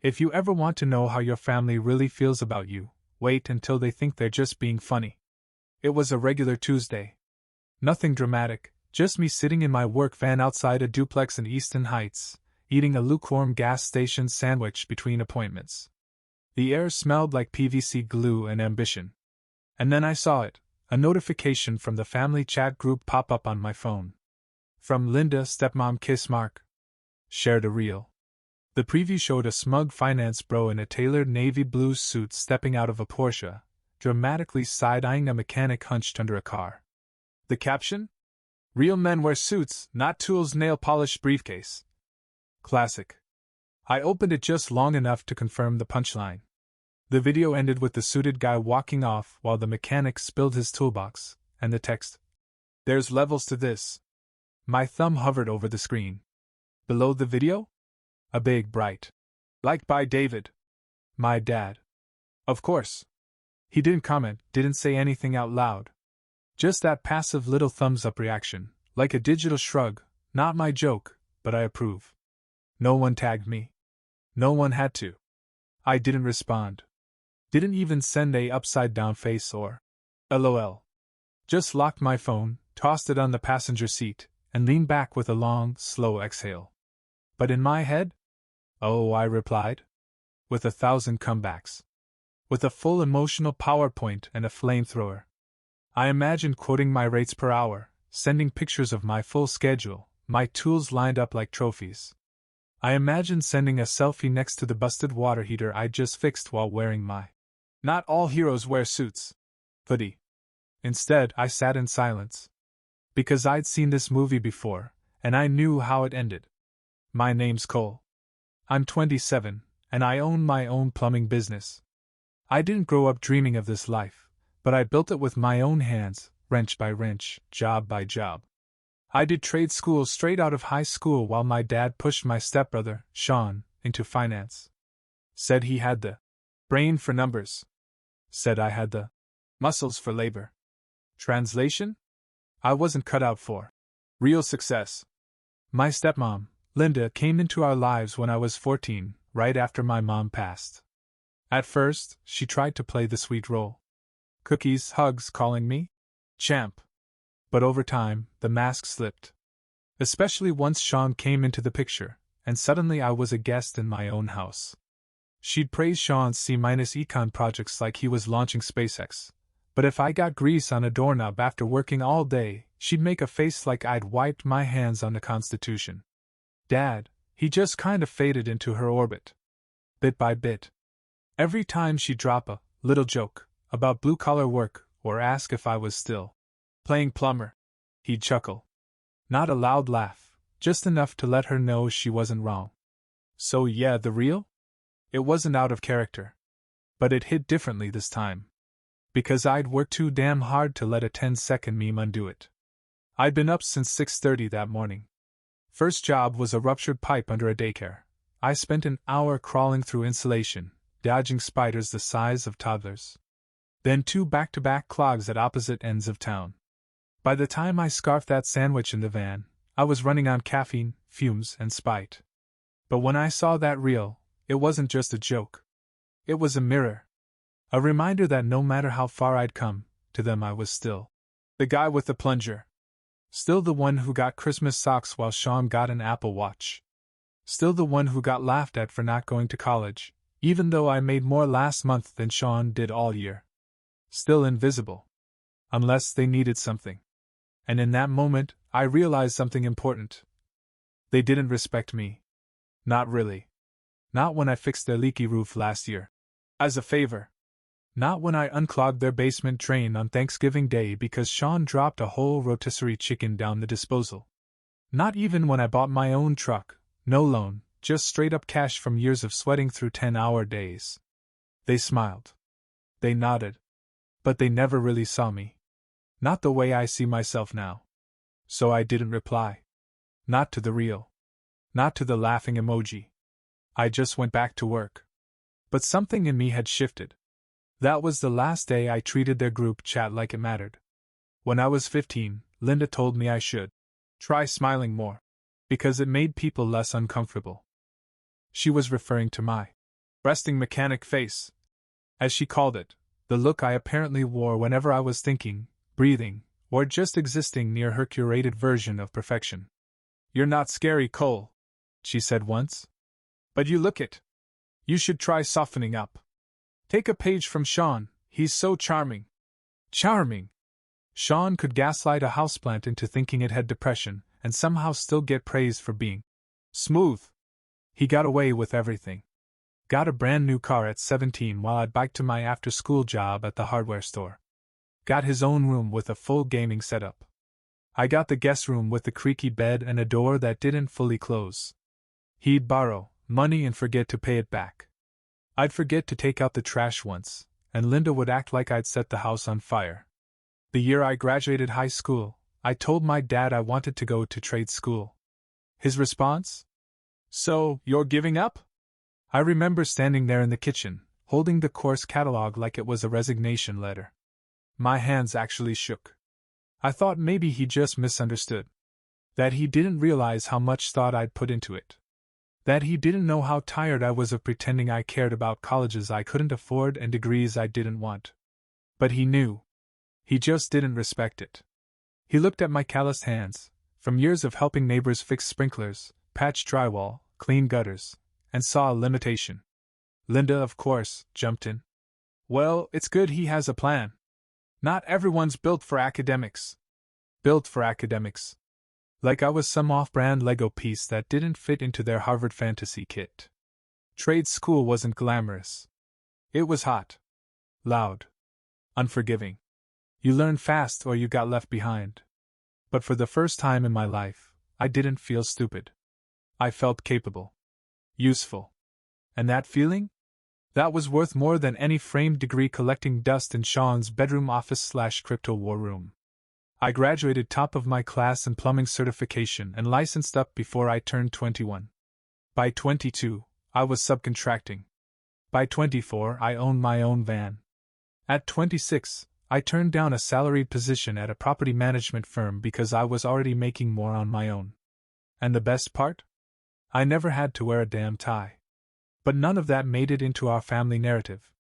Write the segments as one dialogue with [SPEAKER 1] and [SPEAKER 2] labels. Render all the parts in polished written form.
[SPEAKER 1] If you ever want to know how your family really feels about you, wait until they think they're just being funny. It was a regular Tuesday. Nothing dramatic, just me sitting in my work van outside a duplex in Easton Heights, eating a lukewarm gas station sandwich between appointments. The air smelled like PVC glue and ambition. And then I saw it, a notification from the family chat group pop up on my phone. From Linda, Stepmom kiss mark. Shared a reel. The preview showed a smug finance bro in a tailored navy blue suit stepping out of a Porsche, dramatically side-eyeing a mechanic hunched under a car. The caption? Real men wear suits, not tools. Nail polish briefcase. Classic. I opened it just long enough to confirm the punchline. The video ended with the suited guy walking off while the mechanic spilled his toolbox, and the text. There's levels to this. My thumb hovered over the screen. Below the video? A big, bright. Liked by David. My dad. Of course. He didn't comment, didn't say anything out loud. Just that passive little thumbs-up reaction, like a digital shrug, not my joke, but I approve. No one tagged me. No one had to. I didn't respond. Didn't even send a upside-down face or LOL. Just locked my phone, tossed it on the passenger seat, and leaned back with a long, slow exhale. But in my head? Oh, I replied. With 1,000 comebacks. With a full emotional PowerPoint and a flamethrower. I imagined quoting my rates per hour, sending pictures of my full schedule, my tools lined up like trophies. I imagined sending a selfie next to the busted water heater I'd just fixed while wearing my "Not all heroes wear suits" hoodie. Instead, I sat in silence. Because I'd seen this movie before, and I knew how it ended. My name's Cole. I'm 27, and I own my own plumbing business. I didn't grow up dreaming of this life, but I built it with my own hands, wrench by wrench, job by job. I did trade school straight out of high school while my dad pushed my stepbrother, Sean, into finance. Said he had the brain for numbers. Said I had the muscles for labor. Translation? I wasn't cut out for real success. My stepmom, Linda, came into our lives when I was 14, right after my mom passed. At first, she tried to play the sweet role. Cookies, hugs, calling me champ. But over time, the mask slipped. Especially once Sean came into the picture, and suddenly I was a guest in my own house. She'd praise Sean's C-econ projects like he was launching SpaceX. But if I got grease on a doorknob after working all day, she'd make a face like I'd wiped my hands on the Constitution. Dad, he just kind of faded into her orbit. Bit by bit. Every time she'd drop a little joke about blue-collar work or ask if I was still playing plumber, he'd chuckle. Not a loud laugh, just enough to let her know she wasn't wrong. So yeah, the real? It wasn't out of character. But it hit differently this time. Because I'd worked too damn hard to let a 10-second meme undo it. I'd been up since 6:30 that morning. First job was a ruptured pipe under a daycare. I spent an hour crawling through insulation, dodging spiders the size of toddlers. Then 2 back-to-back clogs at opposite ends of town. By the time I scarfed that sandwich in the van, I was running on caffeine, fumes, and spite. But when I saw that reel, it wasn't just a joke. It was a mirror. A reminder that no matter how far I'd come, to them I was still the guy with the plunger. Still the one who got Christmas socks while Sean got an Apple Watch. Still the one who got laughed at for not going to college, even though I made more last month than Sean did all year. Still invisible. Unless they needed something. And in that moment, I realized something important. They didn't respect me. Not really. Not when I fixed their leaky roof last year. As a favor. Not when I unclogged their basement drain on Thanksgiving Day because Sean dropped a whole rotisserie chicken down the disposal. Not even when I bought my own truck, no loan, just straight up cash from years of sweating through 10-hour days. They smiled. They nodded. But they never really saw me. Not the way I see myself now. So I didn't reply. Not to the reel. Not to the laughing emoji. I just went back to work. But something in me had shifted. That was the last day I treated their group chat like it mattered. When I was 15, Linda told me I should try smiling more, because it made people less uncomfortable. She was referring to my resting mechanic face, as she called it, the look I apparently wore whenever I was thinking, breathing, or just existing near her curated version of perfection. "You're not scary, Cole," she said once. "But you look it. You should try softening up. Take a page from Sean, he's so charming." Charming! Sean could gaslight a houseplant into thinking it had depression, and somehow still get praise for being smooth. He got away with everything. Got a brand new car at 17 while I'd biked to my after-school job at the hardware store. Got his own room with a full gaming setup. I got the guest room with the creaky bed and a door that didn't fully close. He'd borrow money and forget to pay it back. I'd forget to take out the trash once, and Linda would act like I'd set the house on fire. The year I graduated high school, I told my dad I wanted to go to trade school. His response? "So, you're giving up?" I remember standing there in the kitchen, holding the course catalog like it was a resignation letter. My hands actually shook. I thought maybe he just misunderstood. That he didn't realize how much thought I'd put into it. That he didn't know how tired I was of pretending I cared about colleges I couldn't afford and degrees I didn't want. But he knew. He just didn't respect it. He looked at my calloused hands, from years of helping neighbors fix sprinklers, patch drywall, clean gutters, and saw a limitation. Linda, of course, jumped in. "Well, it's good he has a plan. Not everyone's built for academics." Built for academics. Like I was some off-brand Lego piece that didn't fit into their Harvard fantasy kit. Trade school wasn't glamorous. It was hot. Loud. Unforgiving. You learned fast or you got left behind. But for the first time in my life, I didn't feel stupid. I felt capable. Useful. And that feeling? That was worth more than any framed degree collecting dust in Sean's bedroom office/crypto war room. I graduated top of my class in plumbing certification and licensed up before I turned 21. By 22, I was subcontracting. By 24, I owned my own van. At 26, I turned down a salaried position at a property management firm because I was already making more on my own. And the best part? I never had to wear a damn tie. But none of that made it into our family narrative.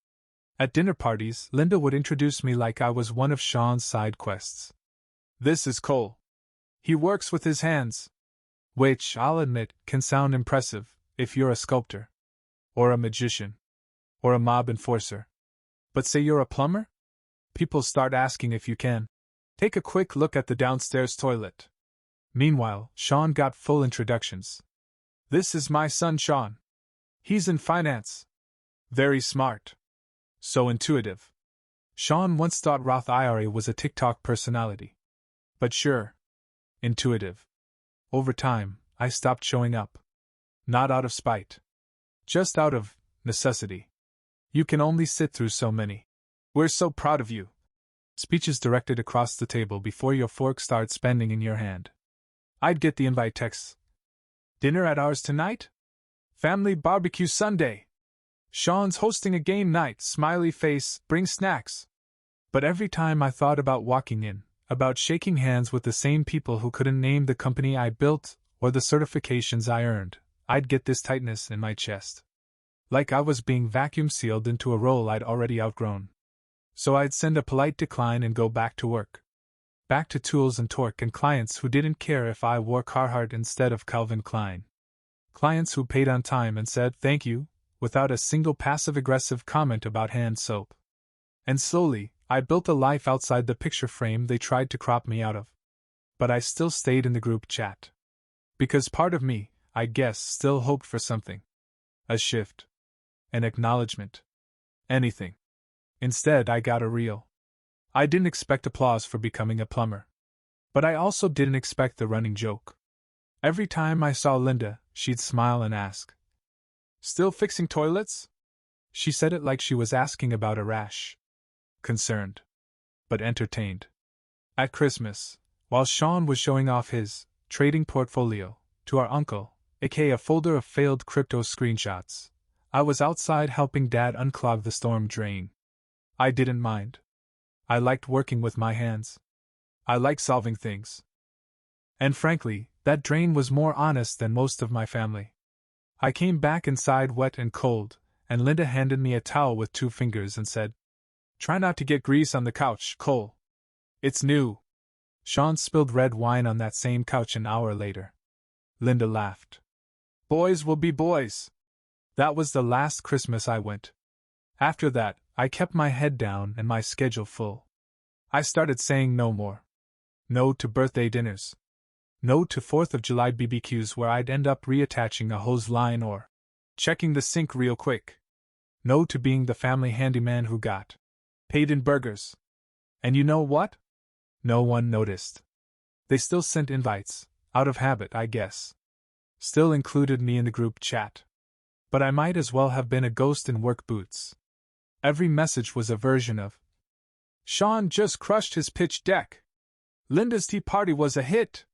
[SPEAKER 1] At dinner parties, Linda would introduce me like I was one of Sean's side quests. "This is Cole. He works with his hands." Which, I'll admit, can sound impressive if you're a sculptor. Or a magician. Or a mob enforcer. But say you're a plumber? People start asking if you can. Take a quick look at the downstairs toilet. Meanwhile, Sean got full introductions. "This is my son Sean. He's in finance. Very smart. So intuitive." Sean once thought Roth IRA was a TikTok personality. But sure. Intuitive. Over time, I stopped showing up. Not out of spite. Just out of necessity. You can only sit through so many. "We're so proud of you." Speeches directed across the table before your fork starts spending in your hand. I'd get the invite texts. "Dinner at ours tonight? Family barbecue Sunday. Sean's hosting a game night, smiley face, bring snacks." But every time I thought about walking in, about shaking hands with the same people who couldn't name the company I built or the certifications I earned, I'd get this tightness in my chest. Like I was being vacuum sealed into a role I'd already outgrown. So I'd send a polite decline and go back to work. Back to tools and torque and clients who didn't care if I wore Carhartt instead of Calvin Klein. Clients who paid on time and said thank you, without a single passive-aggressive comment about hand soap. And slowly, I built a life outside the picture frame they tried to crop me out of. But I still stayed in the group chat. Because part of me, I guess, still hoped for something. A shift. An acknowledgement. Anything. Instead, I got a reel. I didn't expect applause for becoming a plumber. But I also didn't expect the running joke. Every time I saw Linda, she'd smile and ask, "Still fixing toilets?" She said it like she was asking about a rash. Concerned. But entertained. At Christmas, while Sean was showing off his trading portfolio to our uncle, aka a folder of failed crypto screenshots, I was outside helping Dad unclog the storm drain. I didn't mind. I liked working with my hands. I liked solving things. And frankly, that drain was more honest than most of my family. I came back inside wet and cold, and Linda handed me a towel with 2 fingers and said, "Try not to get grease on the couch, Cole. It's new." Sean spilled red wine on that same couch an hour later. Linda laughed. Boys will be boys. That was the last Christmas I went. After that, I kept my head down and my schedule full. I started saying no more. No to birthday dinners. No to 4th of July BBQs where I'd end up reattaching a hose line or checking the sink real quick. No to being the family handyman who got paid in burgers. And you know what? No one noticed. They still sent invites, out of habit, I guess. Still included me in the group chat. But I might as well have been a ghost in work boots. Every message was a version of, "Sean just crushed his pitch deck. Linda's tea party was a hit.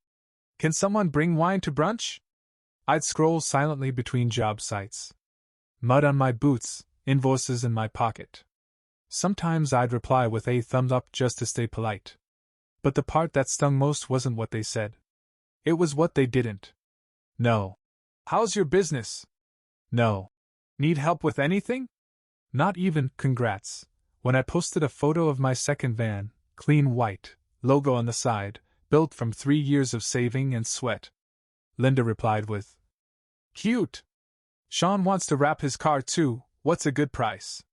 [SPEAKER 1] Can someone bring wine to brunch?" I'd scroll silently between job sites. Mud on my boots, invoices in my pocket. Sometimes I'd reply with a thumbs up just to stay polite. But the part that stung most wasn't what they said. It was what they didn't. No. "How's your business?" No. "Need help with anything?" Not even "congrats." When I posted a photo of my second van, clean white, logo on the side, built from 3 years of saving and sweat, Linda replied with, "Cute. Sean wants to wrap his car too, what's a good price?"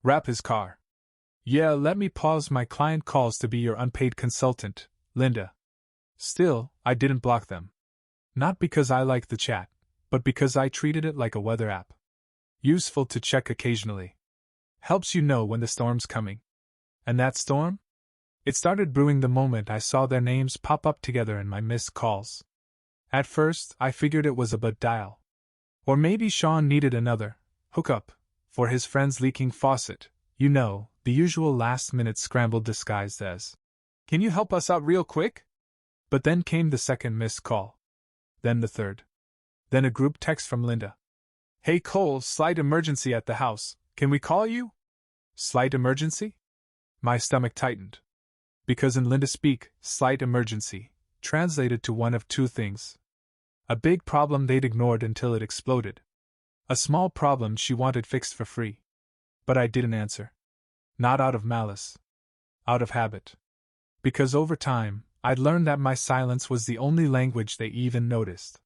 [SPEAKER 1] Wrap his car. Yeah, let me pause my client calls to be your unpaid consultant, Linda. Still, I didn't block them. Not because I liked the chat, but because I treated it like a weather app. Useful to check occasionally. Helps you know when the storm's coming. And that storm? It started brewing the moment I saw their names pop up together in my missed calls. At first, I figured it was a butt dial. Or maybe Sean needed another hookup for his friend's leaking faucet. You know, the usual last-minute scramble disguised as, "Can you help us out real quick?" But then came the second missed call. Then the third. Then a group text from Linda. "Hey Cole, slight emergency at the house, can we call you?" Slight emergency? My stomach tightened. Because in Linda speak, slight emergency translated to one of 2 things. A big problem they'd ignored until it exploded. A small problem she wanted fixed for free. But I didn't answer. Not out of malice. Out of habit. Because over time, I'd learned that my silence was the only language they even noticed.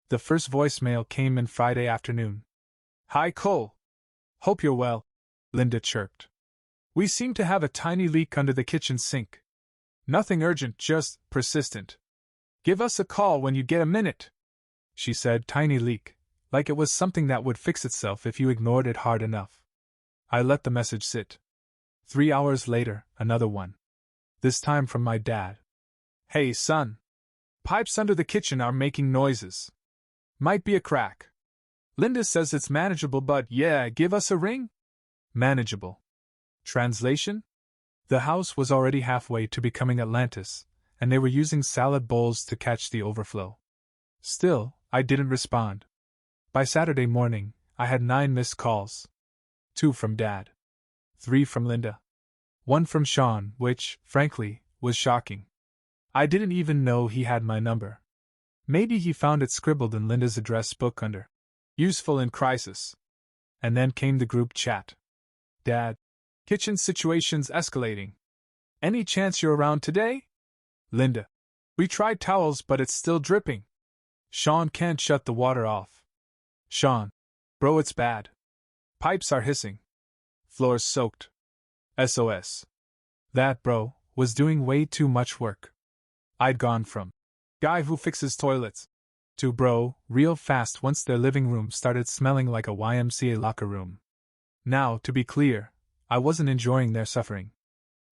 [SPEAKER 1] The first voicemail came in Friday afternoon. "Hi Cole. Hope you're well," Linda chirped. "We seem to have a tiny leak under the kitchen sink. Nothing urgent, just persistent. Give us a call when you get a minute." She said tiny leak, like it was something that would fix itself if you ignored it hard enough. I let the message sit. 3 hours later, another one. This time from my dad. "Hey son. Pipes under the kitchen are making noises. Might be a crack. Linda says it's manageable, but yeah, give us a ring?" Manageable. Translation? The house was already halfway to becoming Atlantis, and they were using salad bowls to catch the overflow. Still, I didn't respond. By Saturday morning, I had 9 missed calls. 2 from Dad. 3 from Linda. 1 from Sean, which, frankly, was shocking. I didn't even know he had my number. Maybe he found it scribbled in Linda's address book under "Useful in Crisis." And then came the group chat. "Dad, kitchen situation's escalating. Any chance you're around today?" Linda. "We tried towels, but it's still dripping. Sean can't shut the water off." Sean. "Bro, it's bad. Pipes are hissing. Floor's soaked. SOS. That bro was doing way too much work. I'd gone from guy who fixes toilets to bro real fast once their living room started smelling like a YMCA locker room. Now, to be clear, I wasn't enjoying their suffering.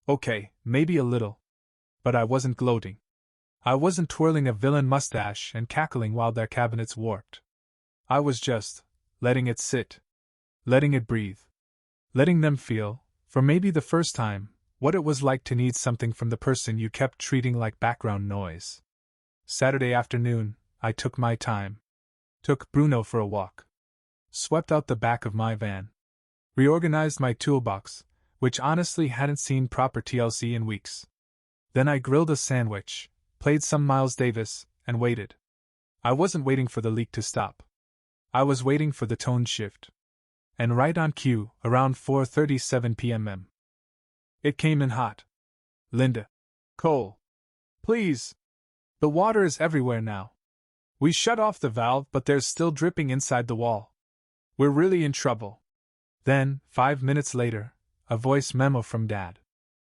[SPEAKER 1] Okay, maybe a little. But I wasn't gloating. I wasn't twirling a villain mustache and cackling while their cabinets warped. I was just letting it sit. Letting it breathe. Letting them feel, for maybe the first time, what it was like to need something from the person you kept treating like background noise. Saturday afternoon, I took my time. Took Bruno for a walk. Swept out the back of my van. Reorganized my toolbox, which honestly hadn't seen proper TLC in weeks. Then I grilled a sandwich, played some Miles Davis, and waited. I wasn't waiting for the leak to stop. I was waiting for the tone shift. And right on cue, around 4:37 p.m. It came in hot. Linda. Cole. Please. The water is everywhere now. We shut off the valve, but there's still dripping inside the wall. We're really in trouble. Then, 5 minutes later, a voice memo from Dad.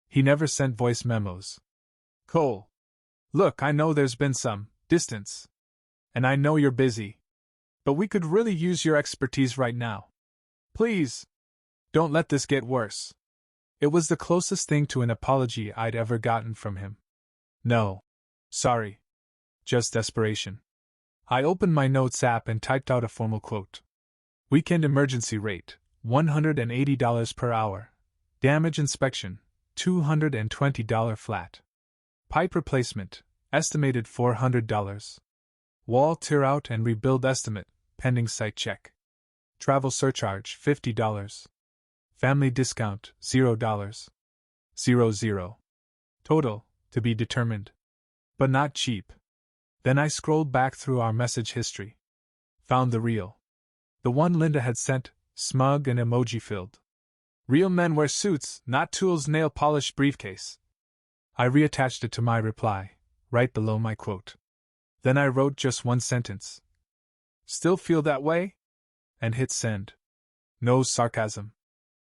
[SPEAKER 1] He never sent voice memos. Cole. Look, I know there's been some distance. And I know you're busy. But we could really use your expertise right now. Please. Don't let this get worse. It was the closest thing to an apology I'd ever gotten from him. No. Sorry. Just desperation. I opened my notes app and typed out a formal quote. Weekend emergency rate, $180 per hour. Damage inspection, $220 flat. Pipe replacement, estimated $400. Wall tear out and rebuild estimate, pending site check. Travel surcharge, $50. Family discount, $0. 00. Total, to be determined. But not cheap. Then I scrolled back through our message history. Found the reel. The one Linda had sent, smug and emoji-filled. Real men wear suits, not tools. Nail polish briefcase. I reattached it to my reply, right below my quote. Then I wrote just one sentence. Still feel that way? And hit send. No sarcasm.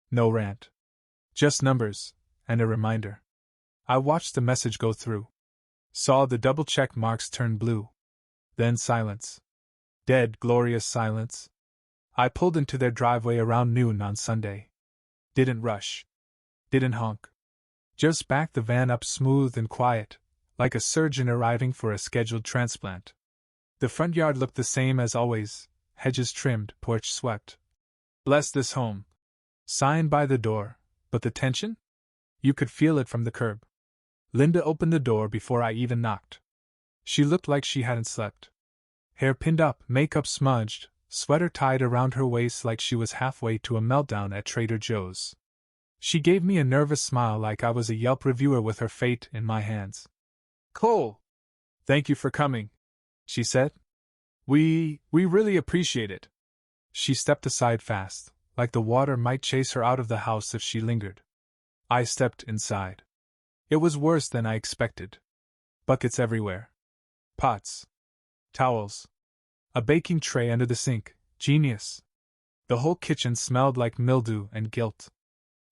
[SPEAKER 1] No rant. Just numbers, and a reminder. I watched the message go through. Saw the double check marks turn blue. Then silence. Dead, glorious silence. I pulled into their driveway around noon on Sunday. Didn't rush. Didn't honk. Just backed the van up smooth and quiet, like a surgeon arriving for a scheduled transplant. The front yard looked the same as always, hedges trimmed, porch swept. Bless this home. Sign by the door, but the tension? You could feel it from the curb. Linda opened the door before I even knocked. She looked like she hadn't slept. Hair pinned up, makeup smudged, sweater tied around her waist like she was halfway to a meltdown at Trader Joe's. She gave me a nervous smile like I was a Yelp reviewer with her fate in my hands. Cole! Thank you for coming, she said. We really appreciate it. She stepped aside fast, like the water might chase her out of the house if she lingered. I stepped inside. It was worse than I expected. Buckets everywhere. Pots. Towels. A baking tray under the sink. Genius. The whole kitchen smelled like mildew and guilt.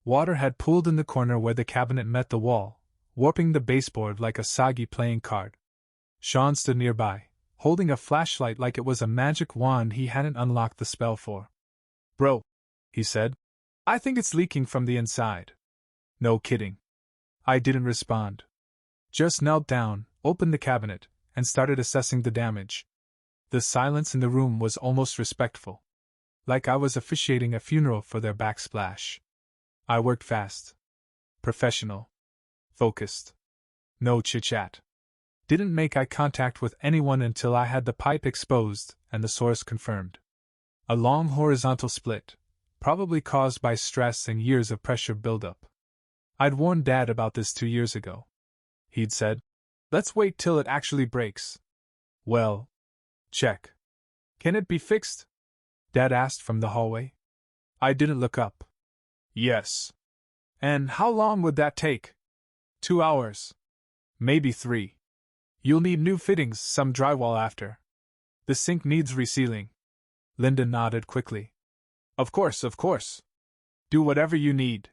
[SPEAKER 1] Water had pooled in the corner where the cabinet met the wall, warping the baseboard like a soggy playing card. Sean stood nearby, holding a flashlight like it was a magic wand he hadn't unlocked the spell for. Bro, he said. I think it's leaking from the inside. No kidding. I didn't respond. Just knelt down, opened the cabinet, and started assessing the damage. The silence in the room was almost respectful. Like I was officiating a funeral for their backsplash. I worked fast. Professional. Focused. No chit-chat. Didn't make eye contact with anyone until I had the pipe exposed and the source confirmed. A long horizontal split, probably caused by stress and years of pressure buildup. I'd warned Dad about this 2 years ago. He'd said, let's wait till it actually breaks. Well, check. Can it be fixed? Dad asked from the hallway. I didn't look up. Yes. And how long would that take? 2 hours. Maybe 3. You'll need new fittings, some drywall after. The sink needs resealing. Linda nodded quickly. Of course. Do whatever you need.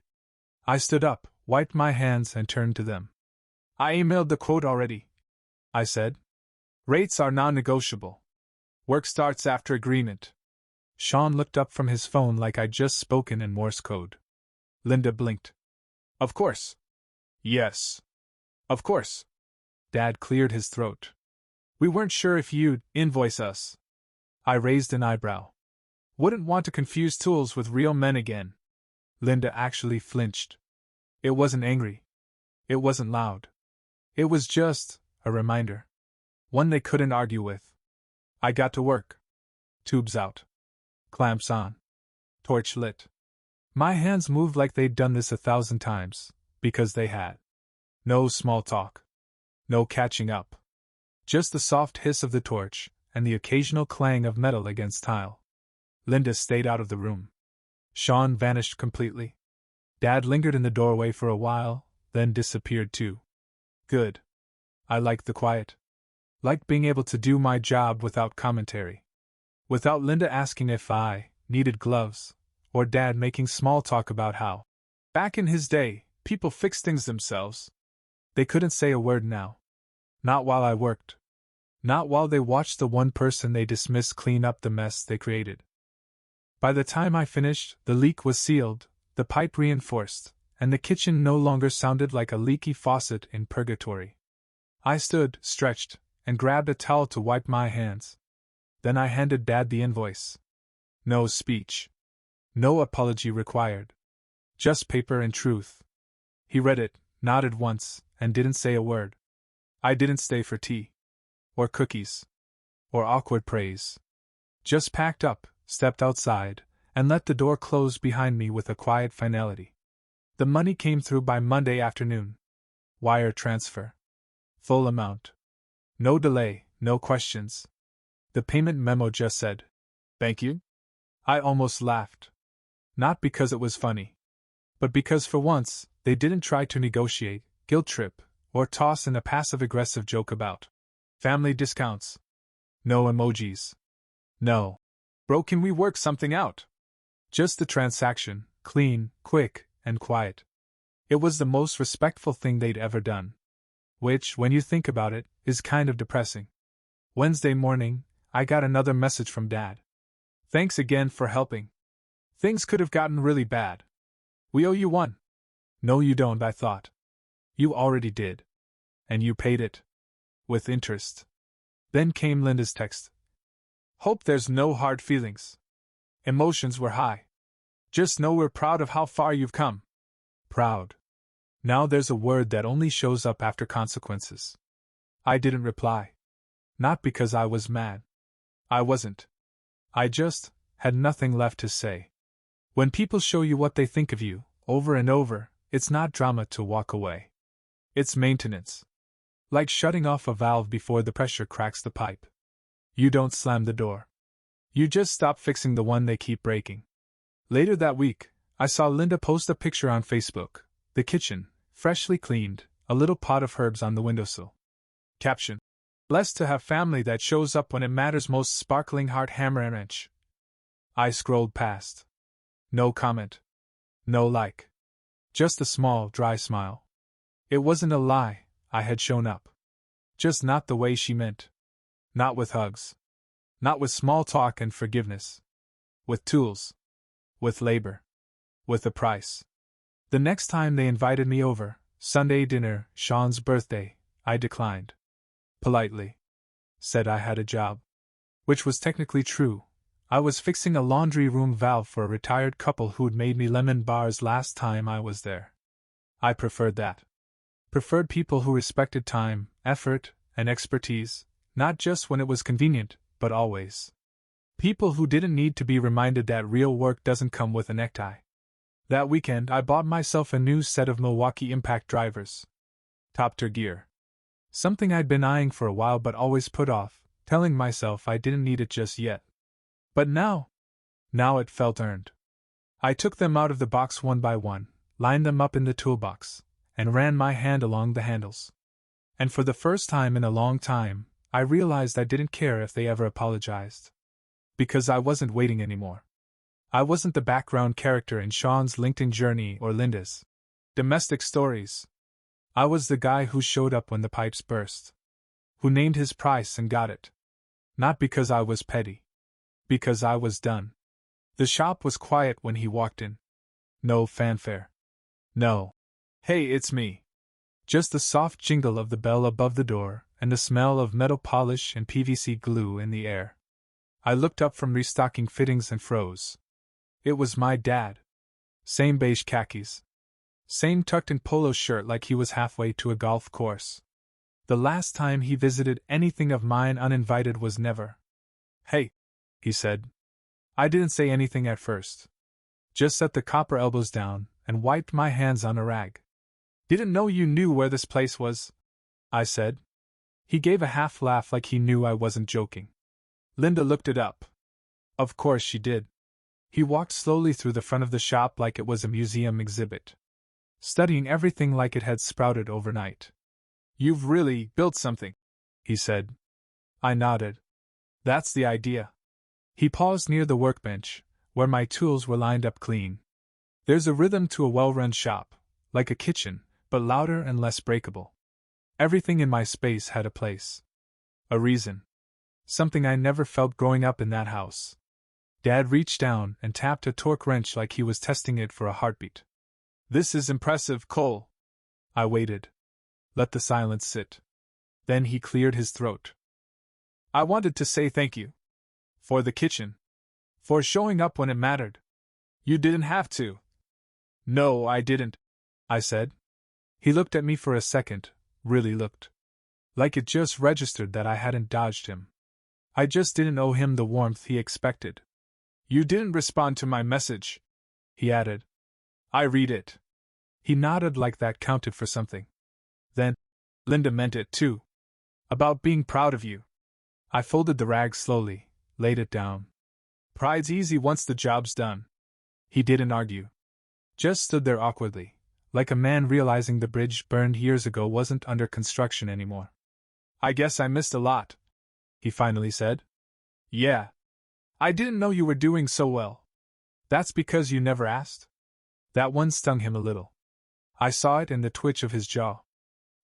[SPEAKER 1] I stood up, wiped my hands, and turned to them. I emailed the quote already, I said. Rates are non-negotiable. Work starts after agreement. Sean looked up from his phone like I'd just spoken in Morse code. Linda blinked. Of course. Yes. Of course. Dad cleared his throat. We weren't sure if you'd invoice us. I raised an eyebrow. Wouldn't want to confuse tools with real men again. Linda actually flinched. It wasn't angry. It wasn't loud. It was just a reminder. One they couldn't argue with. I got to work. Tubes out. Clamps on. Torch lit. My hands moved like they'd done this 1,000 times, because they had. No small talk. No catching up. Just the soft hiss of the torch, and the occasional clang of metal against tile. Linda stayed out of the room. Sean vanished completely. Dad lingered in the doorway for a while, then disappeared too. Good. I liked the quiet. Liked being able to do my job without commentary. Without Linda asking if I needed gloves, or Dad making small talk about how, back in his day, people fixed things themselves. They couldn't say a word now. Not while I worked. Not while they watched the one person they dismissed clean up the mess they created. By the time I finished, the leak was sealed, the pipe reinforced, and the kitchen no longer sounded like a leaky faucet in purgatory. I stood, stretched, and grabbed a towel to wipe my hands. Then I handed Dad the invoice. No speech. No apology required. Just paper and truth. He read it, nodded once, and didn't say a word. I didn't stay for tea. Or cookies. Or awkward praise. Just packed up, stepped outside, and let the door close behind me with a quiet finality. The money came through by Monday afternoon. Wire transfer. Full amount. No delay, no questions. The payment memo just said, "Thank you?" I almost laughed. Not because it was funny. But because for once, they didn't try to negotiate, guilt trip, or toss in a passive-aggressive joke about family discounts. No emojis. No. "Bro, can we work something out?" Just the transaction, clean, quick, and quiet. It was the most respectful thing they'd ever done. Which, when you think about it, is kind of depressing. Wednesday morning, I got another message from Dad. "Thanks again for helping. Things could have gotten really bad. We owe you one." "No, you don't," I thought. "You already did. And you paid it. With interest." Then came Linda's text. "Hope there's no hard feelings." Emotions were high. "Just know we're proud of how far you've come." Proud. Now there's a word that only shows up after consequences. I didn't reply. Not because I was mad. I wasn't. I just had nothing left to say. When people show you what they think of you, over and over, it's not drama to walk away. It's maintenance. Like shutting off a valve before the pressure cracks the pipe. You don't slam the door. You just stop fixing the one they keep breaking. Later that week, I saw Linda post a picture on Facebook. The kitchen, freshly cleaned, a little pot of herbs on the windowsill. Caption: "Blessed to have family that shows up when it matters most, sparkling heart hammer and wrench." I scrolled past. No comment. No like. Just a small, dry smile. It wasn't a lie, I had shown up. Just not the way she meant. Not with hugs. Not with small talk and forgiveness. With tools. With labor. With a price. The next time they invited me over, Sunday dinner, Sean's birthday, I declined. Politely. Said I had a job. Which was technically true. I was fixing a laundry room valve for a retired couple who'd made me lemon bars last time I was there. I preferred that. Preferred people who respected time, effort, and expertise, not just when it was convenient, but always. People who didn't need to be reminded that real work doesn't come with a necktie. That weekend I bought myself a new set of Milwaukee Impact drivers. Top-tier gear. Something I'd been eyeing for a while but always put off, telling myself I didn't need it just yet. But now it felt earned. I took them out of the box one by one, lined them up in the toolbox, and ran my hand along the handles. And for the first time in a long time, I realized I didn't care if they ever apologized. Because I wasn't waiting anymore. I wasn't the background character in Sean's LinkedIn journey or Linda's domestic stories. I was the guy who showed up when the pipes burst. Who named his price and got it. Not because I was petty. Because I was done. The shop was quiet when he walked in. No fanfare. No. "Hey, it's me." Just the soft jingle of the bell above the door, and the smell of metal polish and PVC glue in the air. I looked up from restocking fittings and froze. It was my dad. Same beige khakis. Same tucked-in polo shirt like he was halfway to a golf course. The last time he visited anything of mine uninvited was never. "Hey," he said. I didn't say anything at first. Just set the copper elbows down and wiped my hands on a rag. "Didn't know you knew where this place was," I said. He gave a half laugh like he knew I wasn't joking. "Linda looked it up." Of course she did. He walked slowly through the front of the shop like it was a museum exhibit, studying everything like it had sprouted overnight. "You've really built something," he said. I nodded. "That's the idea." He paused near the workbench, where my tools were lined up clean. "There's a rhythm to a well-run shop, like a kitchen, but louder and less breakable. Everything in my space had a place. A reason. Something I never felt growing up in that house." Dad reached down and tapped a torque wrench like he was testing it for a heartbeat. "This is impressive, Cole." I waited. Let the silence sit. Then he cleared his throat. "I wanted to say thank you. For the kitchen. For showing up when it mattered. You didn't have to." "No, I didn't," I said. He looked at me for a second, really looked. Like it just registered that I hadn't dodged him. I just didn't owe him the warmth he expected. "You didn't respond to my message," he added. "I read it." He nodded like that counted for something. Then, "Linda meant it too. About being proud of you." I folded the rag slowly, laid it down. "Pride's easy once the job's done." He didn't argue. Just stood there awkwardly, like a man realizing the bridge burned years ago wasn't under construction anymore. "I guess I missed a lot," he finally said. "Yeah. I didn't know you were doing so well." "That's because you never asked?" That one stung him a little. I saw it in the twitch of his jaw.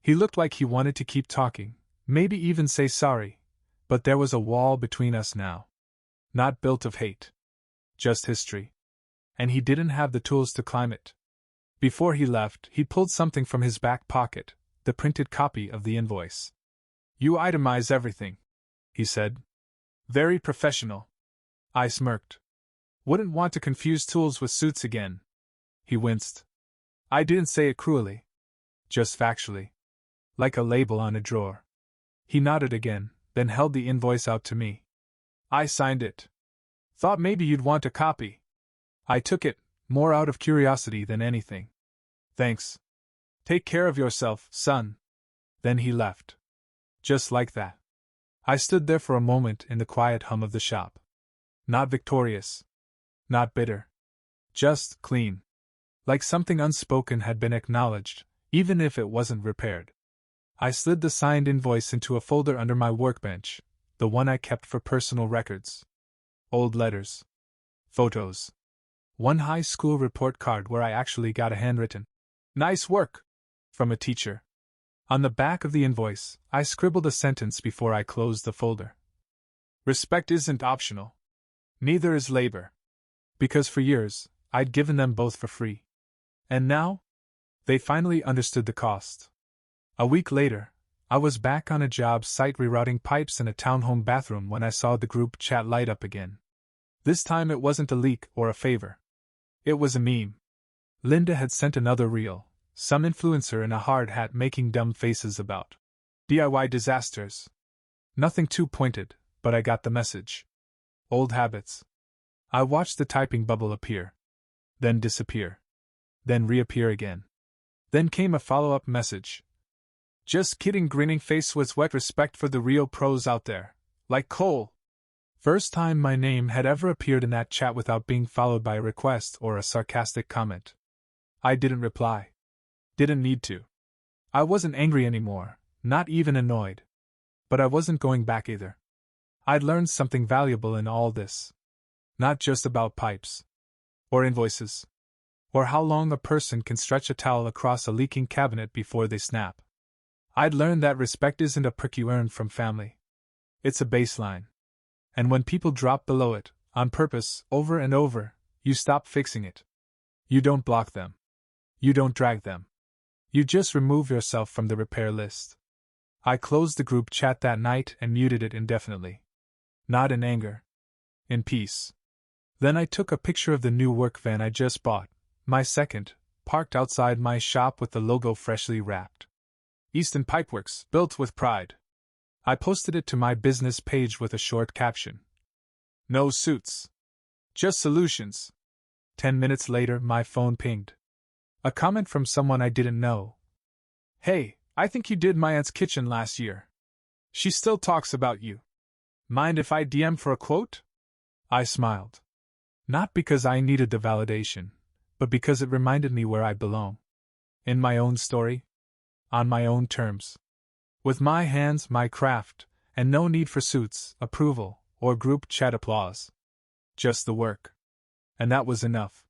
[SPEAKER 1] He looked like he wanted to keep talking, maybe even say sorry, but there was a wall between us now. Not built of hate. Just history. And he didn't have the tools to climb it. Before he left, he pulled something from his back pocket, the printed copy of the invoice. "You itemize everything," he said. "Very professional." I smirked. "Wouldn't want to confuse tools with suits again." He winced. I didn't say it cruelly. Just factually. Like a label on a drawer. He nodded again, then held the invoice out to me. I signed it. "Thought maybe you'd want a copy." I took it, more out of curiosity than anything. "Thanks. Take care of yourself, son." Then he left. Just like that. I stood there for a moment in the quiet hum of the shop. Not victorious. Not bitter. Just clean. Like something unspoken had been acknowledged, even if it wasn't repaired. I slid the signed invoice into a folder under my workbench, the one I kept for personal records. Old letters. Photos. One high school report card where I actually got a handwritten "Nice work" from a teacher. On the back of the invoice, I scribbled a sentence before I closed the folder. "Respect isn't optional. Neither is labor." Because for years, I'd given them both for free. And now? They finally understood the cost. A week later, I was back on a job site rerouting pipes in a townhome bathroom when I saw the group chat light up again. This time it wasn't a leak or a favor. It was a meme. Linda had sent another reel, some influencer in a hard hat making dumb faces about DIY disasters. Nothing too pointed, but I got the message. Old habits. I watched the typing bubble appear. Then disappear. Then reappear again. Then came a follow-up message. "Just kidding, grinning face with wet respect for the real pros out there. Like Cole." First time my name had ever appeared in that chat without being followed by a request or a sarcastic comment. I didn't reply. Didn't need to. I wasn't angry anymore, not even annoyed. But I wasn't going back either. I'd learned something valuable in all this. Not just about pipes. Or invoices. Or how long a person can stretch a towel across a leaking cabinet before they snap. I'd learned that respect isn't a perk you earn from family. It's a baseline. And when people drop below it, on purpose, over and over, you stop fixing it. You don't block them. You don't drag them. You just remove yourself from the repair list. I closed the group chat that night and muted it indefinitely. Not in anger. In peace. Then I took a picture of the new work van I just bought, my second, parked outside my shop with the logo freshly wrapped. Easton Pipeworks, built with pride. I posted it to my business page with a short caption. No suits. Just solutions. 10 minutes later, my phone pinged. A comment from someone I didn't know. "Hey, I think you did my aunt's kitchen last year. She still talks about you. Mind if I DM for a quote?" I smiled. Not because I needed the validation, but because it reminded me where I belong. In my own story. On my own terms. With my hands, my craft, and no need for suits, approval, or group chat applause. Just the work. And that was enough.